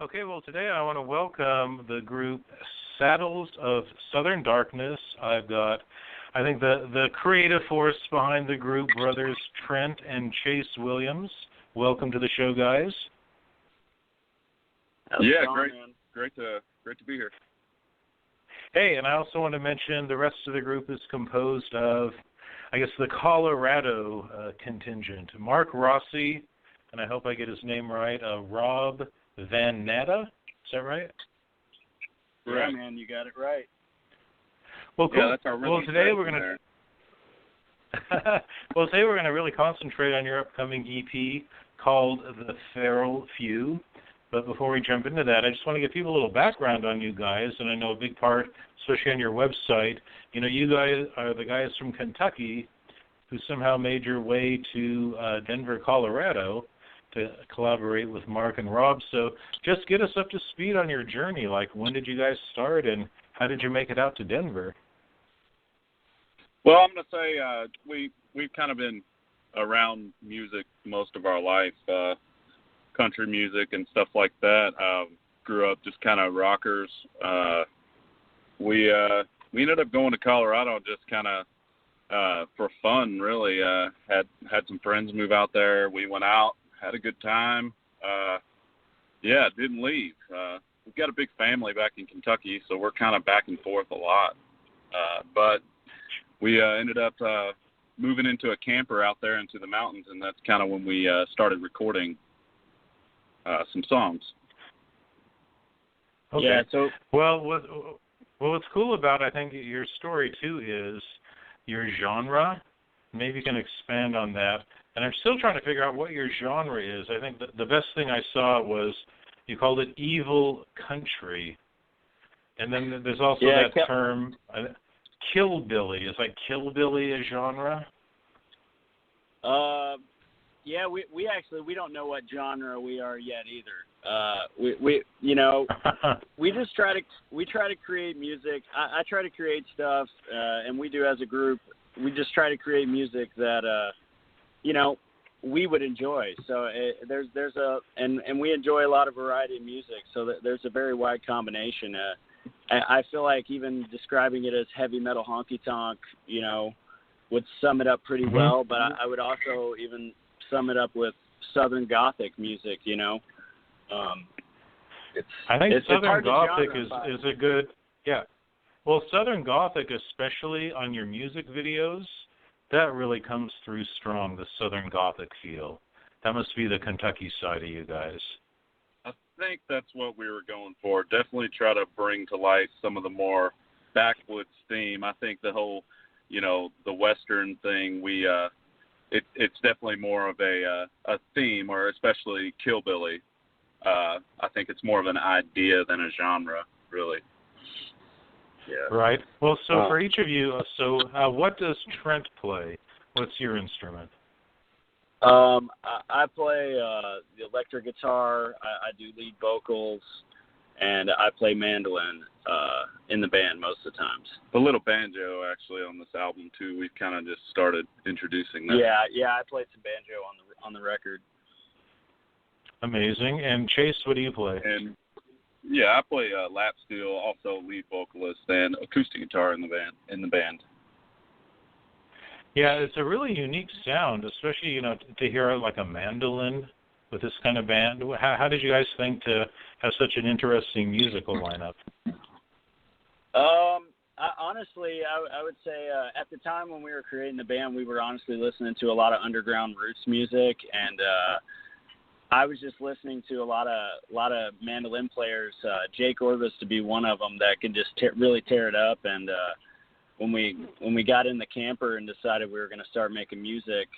Okay, well, today I want to welcome the group Saddles of Southern Darkness. I've got, I think, the creative force behind the group, brothers Trent and Chase Williams. Welcome to the show, guys. Yeah, great. Man. Great to be here. Hey, and I also want to mention the rest of the group is composed of, I guess, the Colorado contingent. Mark Rossi, and I hope I get his name right, Rob Van Natta. Is that right? Yeah, man, you got it right. Well, cool. Yeah, that's our today we're going to really concentrate on your upcoming EP called The Feral Few. But before we jump into that, I just want to give people a little background on you guys, and I know a big part, especially on your website, you guys are the guys from Kentucky who somehow made your way to Denver, Colorado to collaborate with Mark and Rob. So just get us up to speed on your journey. Like, when did you guys start, and how did you make it out to Denver? Well, I'm going to say we've kind of been around music most of our life, country music and stuff like that. Grew up just kind of rockers. We ended up going to Colorado just kind of for fun, really. Had some friends move out there. We went out, had a good time. Didn't leave. We've got a big family back in Kentucky, so we're kind of back and forth a lot. But we ended up moving into a camper out there into the mountains, and that's kind of when we started recording some songs. Okay. Yeah, so what's cool about, I think, your story too is your genre. Maybe you can expand on that. And I'm still trying to figure out what your genre is. I think the best thing I saw was you called it evil country. And then there's also that term, killbilly. Is like killbilly a genre? We actually don't know what genre we are yet either. We just try to create music. I try to create stuff, and we do as a group. We just try to create music that we would enjoy. So and we enjoy a lot of variety of music. So there's a very wide combination. I feel like even describing it as heavy metal honky tonk, would sum it up pretty well. But I would also even sum it up with Southern Gothic music. I think Southern Gothic is a good, yeah. Well, Southern Gothic, especially on your music videos, that really comes through strong, the Southern Gothic feel. That must be the Kentucky side of you guys. I think that's what we were going for. Definitely try to bring to light some of the more backwoods theme. I think the whole, the Western thing, it's definitely more of a theme, or especially Killbilly. I think it's more of an idea than a genre, really. Yeah. Right. Well, so for each of you, what does Trent play? What's your instrument? I play the electric guitar. I do lead vocals, and I play mandolin in the band most of the times. A little banjo, actually, on this album too. We've kind of just started introducing that. Yeah. I played some banjo on the record. Amazing. And Chase, what do you play? And I play lap steel, also lead vocalist, and acoustic guitar in the band. Yeah, it's a really unique sound, especially to hear like a mandolin with this kind of band. How did you guys think to have such an interesting musical lineup? Honestly, I would say at the time when we were creating the band, we were honestly listening to a lot of underground roots music, and I was just listening to a lot of mandolin players. Jake Orvis to be one of them that could just really tear it up. And when we got in the camper and decided we were going to start making music,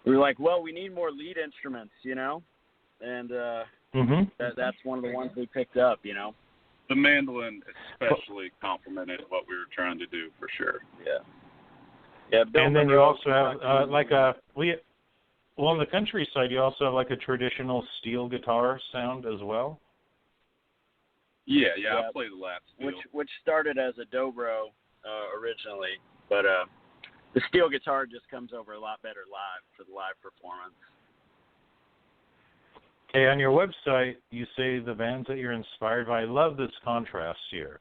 we were like, well, we need more lead instruments, and that's one of the ones we picked up, The mandolin especially complemented what we were trying to do, for sure. Yeah. And then you also have on the country side, you also have like a traditional steel guitar sound as well? Yeah, I play the lap steel. Which started as a dobro originally, but the steel guitar just comes over a lot better live for the live performance. Okay, on your website, you say the bands that you're inspired by. I love this contrast here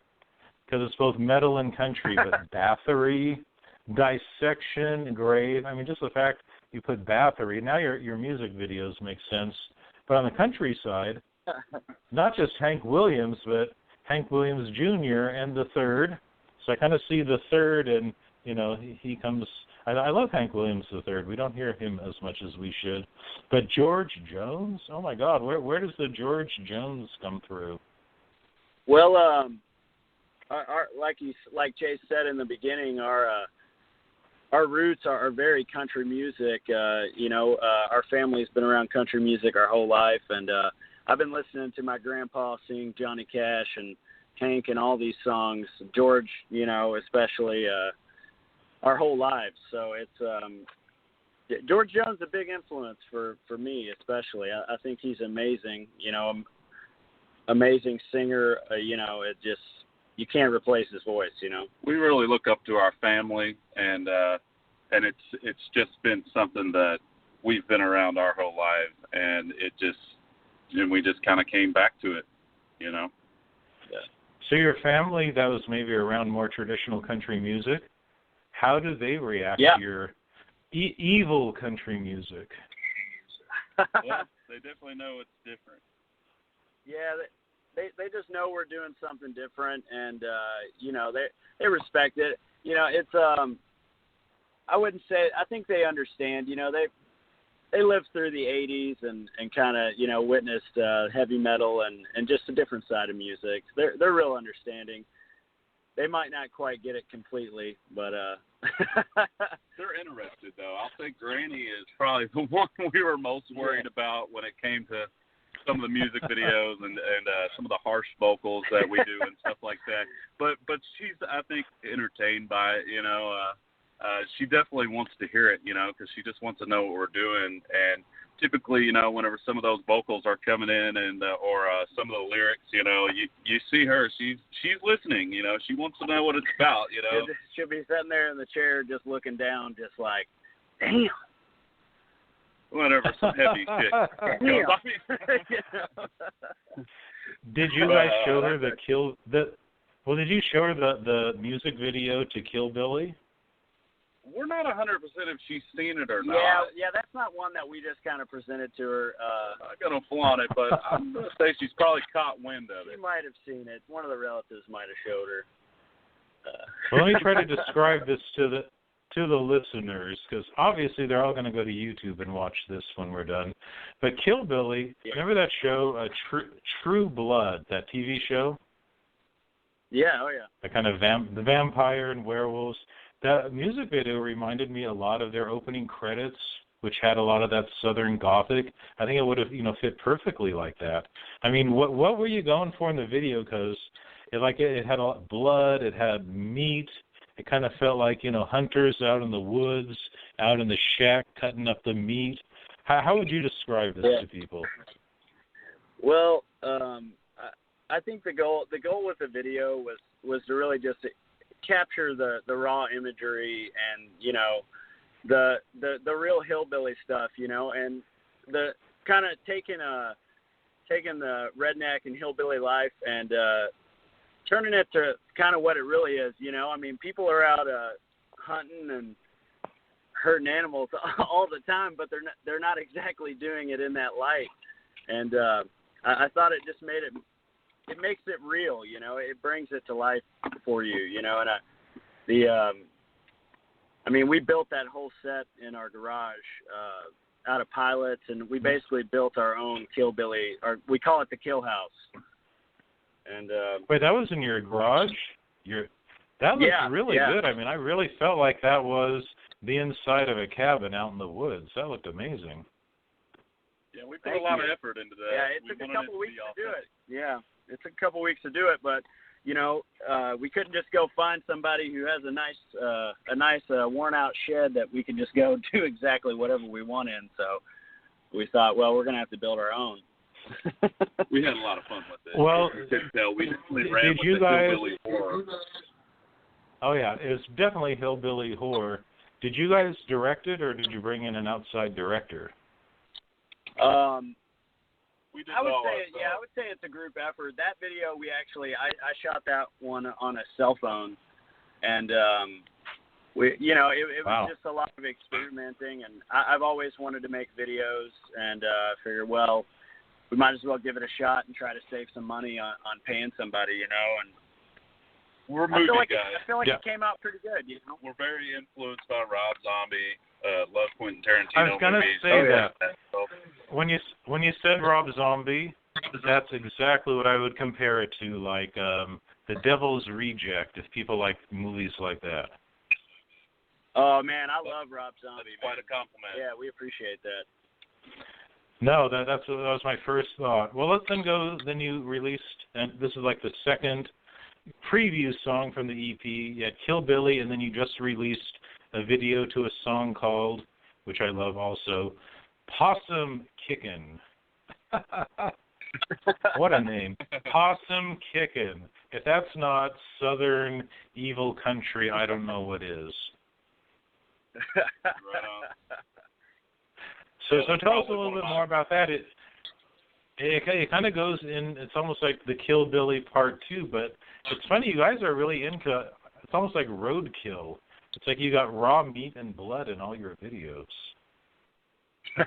because it's both metal and country, but Bathory, Dissection, Grave. I mean, just the fact you put Bathory. Now your music videos make sense. But on the country side, not just Hank Williams, but Hank Williams Jr. and the Third. So I kind of see the Third, and he comes. I love Hank Williams the Third. We don't hear him as much as we should. But George Jones, oh my God, where does the George Jones come through? Well, like Jay said in the beginning, our roots are very country music. Our family's been around country music our whole life, and I've been listening to my grandpa sing Johnny Cash and Hank and all these songs, George, especially our whole lives. So it's George Jones is a big influence for me, especially. I think he's amazing. Amazing singer. It just you can't replace his voice. We really look up to our family, and it's just been something that we've been around our whole life, and we just kind of came back to it. Yeah. So your family that was maybe around more traditional country music, how do they react to your evil country music? Well, they definitely know it's different. Yeah, they just know we're doing something different, and they respect it. It's I wouldn't say, I think they understand. They lived through the 80s and kind of witnessed heavy metal and just a different side of music. They're real understanding. They might not quite get it completely, but they're interested though. I'll say Granny is probably the one we were most worried about when it came to some of the music videos and some of the harsh vocals that we do and stuff like that. But she's, I think, entertained by it. She definitely wants to hear it, because she just wants to know what we're doing. And typically, whenever some of those vocals are coming in and or some of the lyrics, you see her. She's listening. She wants to know what it's about. She'll be sitting there in the chair, just looking down, just like, damn. Whatever, some heavy shit. Did you guys show her did you show her the music video to Kill Billy? We're not 100% if she's seen it or not. Yeah, that's not one that we just kind of presented to her. I'm going to flaunt it, but I'm going to say she's probably caught wind of it. She might have seen it. One of the relatives might have showed her. Well, let me try to describe this to the listeners, because obviously they're all going to go to YouTube and watch this when we're done. But Kill Billy, remember that show, True Blood, that TV show? Yeah, oh yeah. The kind of the vampire and werewolves. That music video reminded me a lot of their opening credits, which had a lot of that Southern Gothic. I think it would have, fit perfectly like that. I mean, what were you going for in the video? Because it had a lot of blood, it had meat. It kind of felt like, hunters out in the woods, out in the shack, cutting up the meat. How would you describe this to people? Well, I think the goal with the video was to really just capture the raw imagery and the real hillbilly stuff, and the kind of taking the redneck and hillbilly life and turning it to kind of what it really is. I mean, people are out hunting and hurting animals all the time, but they're not exactly doing it in that light. And I thought it just made it makes it real. It brings it to life for you. And we built that whole set in our garage out of pilots, and we basically built our own Kill Billy, or we call it the Kill House. And wait, that was in your garage? That looked really good. I mean, I really felt like that was the inside of a cabin out in the woods. That looked amazing. Yeah, we put a lot of effort into that. Yeah, it took a couple weeks to do it. Yeah, it took a couple weeks to do it, but we couldn't just go find somebody who has a nice worn out shed that we could just go do exactly whatever we want in. So we thought, well, we're going to have to build our own. We had a lot of fun with it. Well, did you guys? Hillbilly horror. Oh yeah, it was definitely hillbilly horror. Did you guys direct it, or did you bring in an outside director? We did I would all say, ourselves. I would say it's a group effort. That video, I shot that one on a cell phone, and it Wow. was just a lot of experimenting. And I've always wanted to make videos, and figured, well, we might as well give it a shot and try to save some money on paying somebody, And We're movie guys. I feel like it came out pretty good, We're very influenced by Rob Zombie. Love Quentin Tarantino. I was gonna movies. say that. So, When you said Rob Zombie, that's exactly what I would compare it to, like The Devil's Reject, if people like movies like that. Oh man, I love Rob Zombie. Quite a compliment. Yeah, we appreciate that. No, that was my first thought. Well, let's then go. Then you released, and this is like the second preview song from the EP. You had Kill Billy, and then you just released a video to a song called, which I love also, Possum Kickin'. What a name. Possum Kickin'. If that's not Southern evil country, I don't know what is. Right on. So tell us a little bit more about that. It kind of goes in, it's almost like the Kill Billy Part 2, but it's funny, you guys are really into, it's almost like roadkill. It's like you got raw meat and blood in all your videos. Yeah,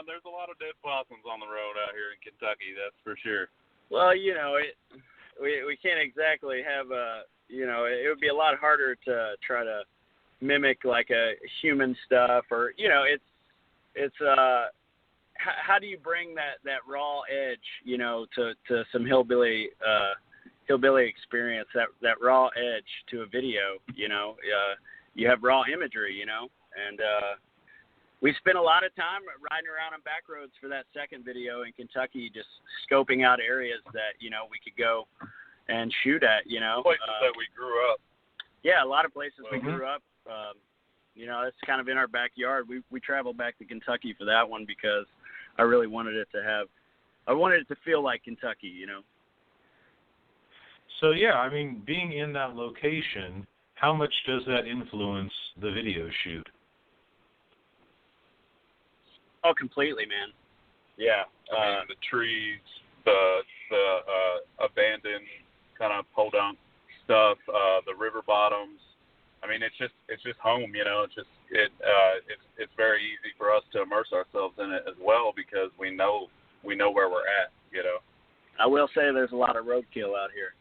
there's a lot of dead possums on the road out here in Kentucky, that's for sure. Well, we can't exactly have it would be a lot harder to try to mimic like a human stuff, or it's how do you bring that raw edge to some hillbilly experience, that raw edge to a video. You have raw imagery, and we spent a lot of time riding around on back roads for that second video in Kentucky, just scoping out areas that we could go and shoot at. Places that we grew up. Yeah, a lot of places Mm-hmm. we grew up. It's kind of in our backyard. We traveled back to Kentucky for that one because I really wanted it to feel like Kentucky. So yeah, I mean, being in that location, how much does that influence the video shoot? Oh, completely, man. Yeah. I mean, the trees, the abandoned kind of podunk stuff, the river bottoms. I mean, it's just home, It's very easy for us to immerse ourselves in it as well because we know where we're at, I will say there's a lot of roadkill out here.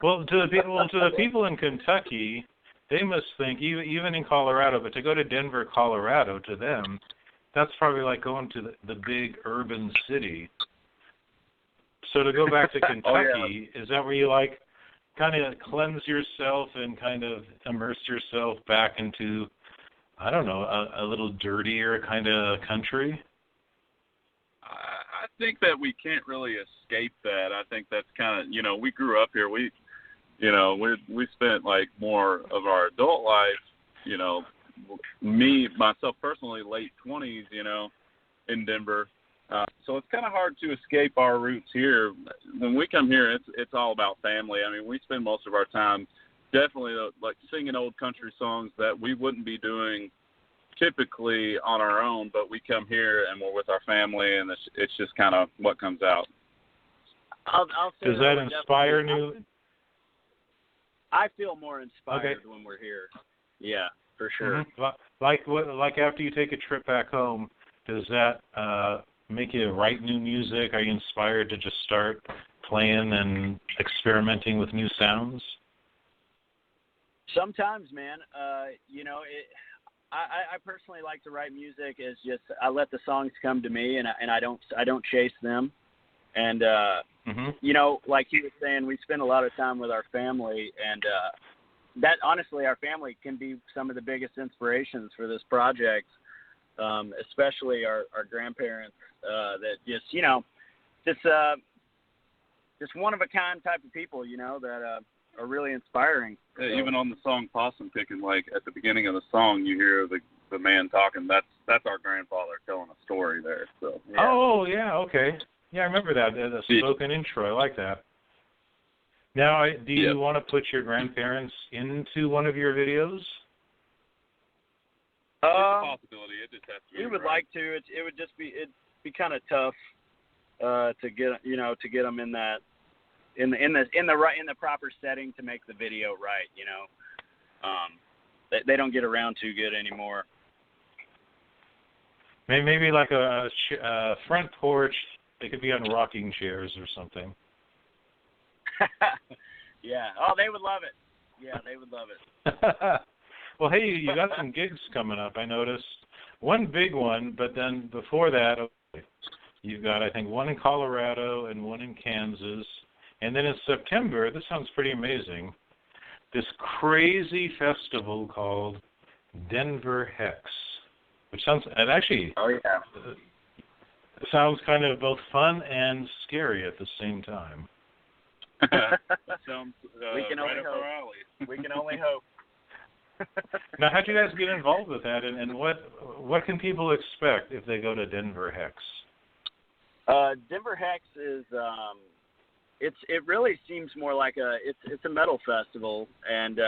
Well, to the people in Kentucky, they must think, even in Colorado, but to go to Denver, Colorado, to them, that's probably like going to the big urban city. So to go back to Kentucky, Is that where you like kind of cleanse yourself and kind of immerse yourself back into, I don't know, a little dirtier kind of country? I think that we can't really escape that. I think that's kind of, we grew up here. We spent like more of our adult life, myself personally, late 20s, in Denver. So it's kind of hard to escape our roots here. When we come here, it's all about family. I mean, we spend most of our time definitely like singing old country songs that we wouldn't be doing typically on our own, but we come here and we're with our family, and it's just kind of what comes out. I'll say Does that inspire new? I feel more inspired when we're here. Yeah, for sure. Mm-hmm. Like after you take a trip back home, does that make you write new music? Are you inspired to just start playing and experimenting with new sounds? Sometimes, man. I personally like to write music as just I let the songs come to me, and I don't chase them. And like he was saying, we spend a lot of time with our family, and that honestly, our family can be some of the biggest inspirations for this project. Especially our grandparents, that just one of a kind type of people, that are really inspiring. So. Even on the song Possum Kickin', like at the beginning of the song, you hear the man talking. That's our grandfather telling a story there. So. Yeah. Oh yeah, okay. Yeah, I remember that the spoken intro. I like that. Now, do you want to put your grandparents into one of your videos? It's a possibility. It just has to be. We would right. like to. It would just be it'd be kind of tough to get them in that in the proper setting to make the video right. They don't get around too good anymore. Maybe like a front porch. They could be on rocking chairs or something. Yeah. Oh, they would love it. Yeah, they would love it. Well, hey, you got some gigs coming up, I noticed. One big one, but then before that, you've got, I think, one in Colorado and one in Kansas. And then in September, this sounds pretty amazing, this crazy festival called Denver Hex, which sounds, it actually sounds kind of both fun and scary at the same time. Sounds we can right only up hope. our alley. We can only hope. Now, how'd you guys get involved with that, and what can people expect if they go to Denver Hex? Denver Hex is it really seems more like it's a metal festival, and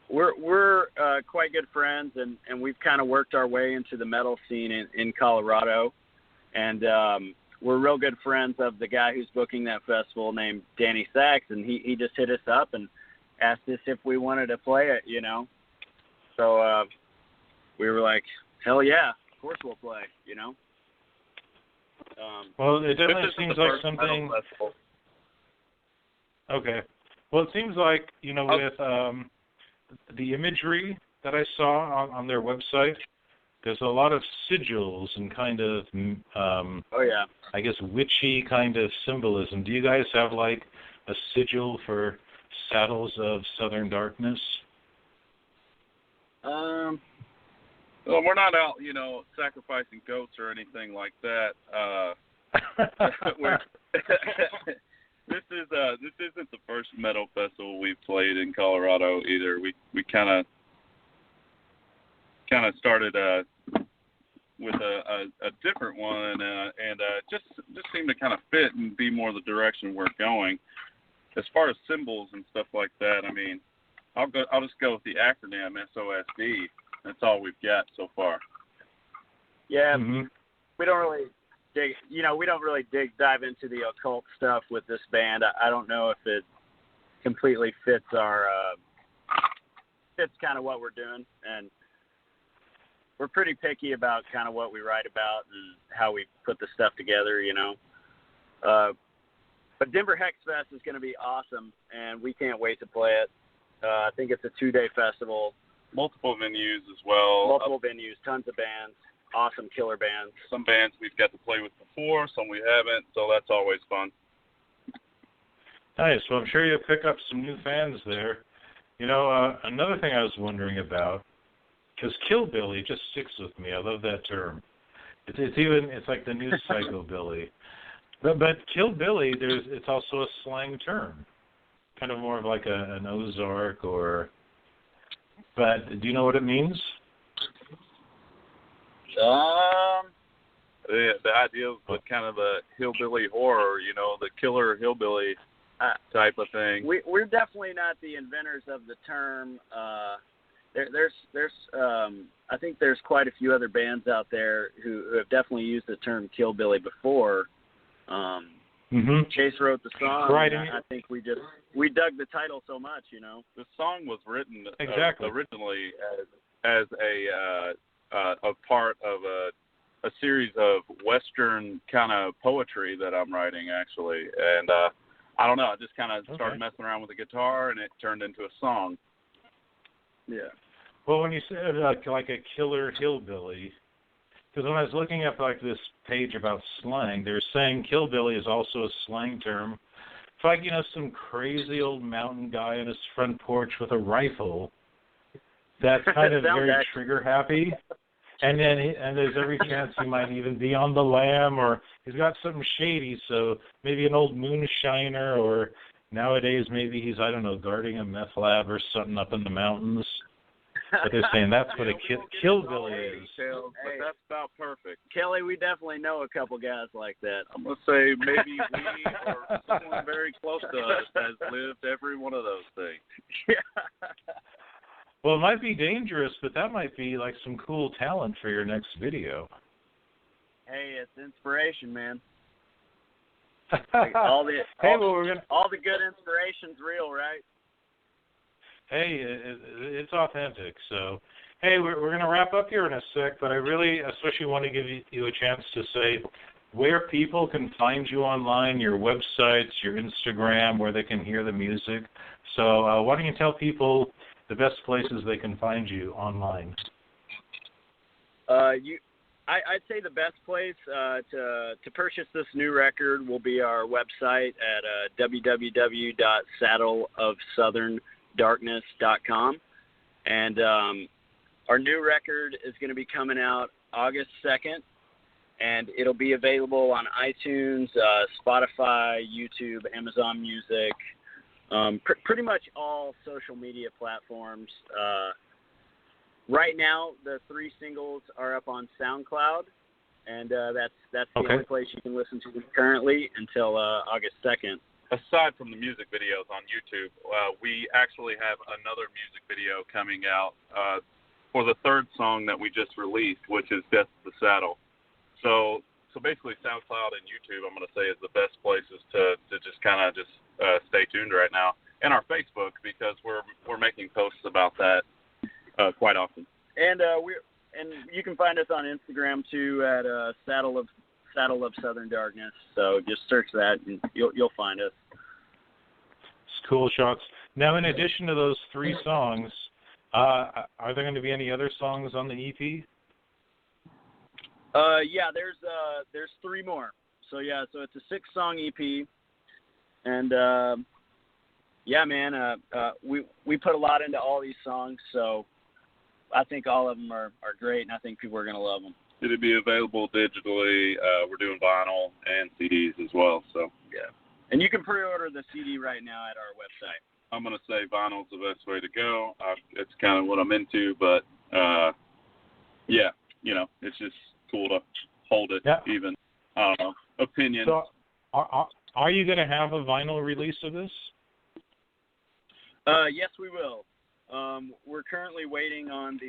we're quite good friends, and we've kind of worked our way into the metal scene in Colorado, and we're real good friends of the guy who's booking that festival named Danny Sachs, and he just hit us up and asked us if we wanted to play it, So we were like, hell yeah, of course we'll play, Well, it definitely seems like something. Okay. Well, it seems like, with the imagery that I saw on their website, there's a lot of sigils and kind of, I guess, witchy kind of symbolism. Do you guys have, like, a sigil for Saddles of Southern Darkness? Well, we're not out, sacrificing goats or anything like that. This isn't the first metal festival we've played in Colorado either. We kind of started with a different one, and just seemed to kind of fit and be more the direction we're going. As far as symbols and stuff like that, I mean, I'll just go with the acronym SOSD. That's all we've got so far. Yeah, Mm-hmm. we don't really dive into the occult stuff with this band. I don't know if it completely fits fits kind of what we're doing, and we're pretty picky about kind of what we write about and how we put the stuff together, But Denver Hex Fest is going to be awesome, and we can't wait to play it. I think it's a 2-day festival. Multiple venues as well. Multiple venues, tons of bands, awesome killer bands. Some bands we've got to play with before, some we haven't, so that's always fun. Nice. Well, I'm sure you'll pick up some new fans there. Another thing I was wondering about, because Killbilly just sticks with me. I love that term. It's like the new psychobilly. But Killbilly, it's also a slang term, kind of more of like an Ozark or. But do you know what it means? The idea of kind of a hillbilly horror, the killer hillbilly type of thing. We're definitely not the inventors of the term. There's I think there's quite a few other bands out there who have definitely used the term killbilly before. Chase wrote the song. Right. I think we dug the title so much, The song was written originally as a part of a series of Western kind of poetry that I'm writing, actually. And I don't know, I just kind of started messing around with the guitar, and it turned into a song. Yeah. Well, when you said like a killer hillbilly, because when I was looking up like this page about slang, they're saying killbilly is also a slang term. It's like, some crazy old mountain guy on his front porch with a rifle that's kind of very trigger happy. And there's every chance he might even be on the lam, or he's got something shady, so maybe an old moonshiner, or nowadays maybe he's, I don't know, guarding a meth lab or something up in the mountains. But they're saying that's what a killbilly is. But that's about perfect. Kelly, we definitely know a couple guys like that. I'm going to say maybe we or someone very close to us has lived every one of those things. Yeah. Well, it might be dangerous, but that might be like some cool talent for your next video. Hey, it's inspiration, man. Hey, well, all the good inspiration's real, right? Hey, it's authentic. So, hey, we're going to wrap up here in a sec, but I really especially want to give you a chance to say where people can find you online, your websites, your Instagram, where they can hear the music. So why don't you tell people the best places they can find you online? I'd say the best place to purchase this new record will be our website at www.saddleofsoutherndarkness.com. And our new record is going to be coming out August 2nd, and it'll be available on iTunes, Spotify, YouTube, Amazon Music, pretty much all social media platforms. Right now, the 3 singles are up on SoundCloud, and that's the only place you can listen to them currently until August 2nd. Aside from the music videos on YouTube, we actually have another music video coming out for the 3rd song that we just released, which is Death to the Saddle. So basically SoundCloud and YouTube, I'm going to say, is the best places to just kind of stay tuned right now. And our Facebook, because we're making posts about that quite often. And you can find us on Instagram too at Saddle of Southern Darkness. So just search that and you'll find us. It's cool, Shocks. Now, in addition to those 3 songs, are there going to be any other songs on the EP? Yeah, there's 3 more. So it's a 6-song EP, and yeah, man, we put a lot into all these songs, so I think all of them are great, and I think people are gonna love them. It'll be available digitally. We're doing vinyl and CDs as well. So yeah, and you can pre-order the CD right now at our website. I'm gonna say vinyl's the best way to go. It's kind of what I'm into, but yeah, it's just cool to hold it. Yeah. Even I don't know, opinion. So are you going to have a vinyl release of this? Yes, we will. We're currently waiting on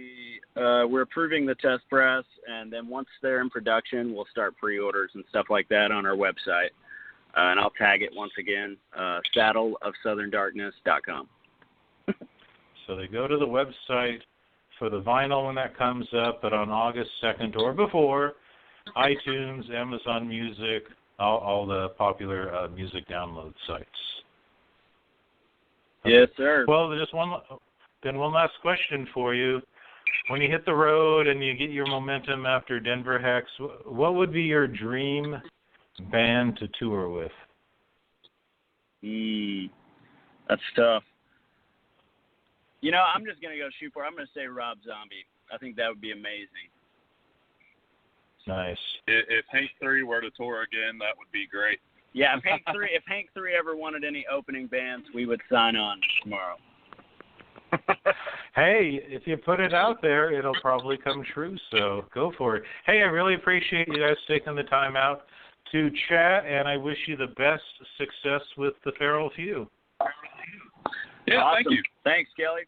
we're approving the test press, and then once they're in production, we'll start pre-orders and stuff like that on our website. And I'll tag it once again, saddleofsoutherndarkness.com. So they go to the website for the vinyl when that comes up, but on August 2nd or before, iTunes, Amazon Music, all the popular music download sites. Okay. Yes, sir. Well, then one last question for you. When you hit the road and you get your momentum after Denver Hex, what would be your dream band to tour with? That's tough. I'm just going to go shoot for it. I'm going to say Rob Zombie. I think that would be amazing. Nice. If Hank 3 were to tour again, that would be great. Yeah, if Hank 3 ever wanted any opening bands, we would sign on tomorrow. Hey, if you put it out there, it'll probably come true, so go for it. Hey, I really appreciate you guys taking the time out to chat, and I wish you the best success with the Feral Few. Yeah, awesome. Thank you. Thanks, Kelly.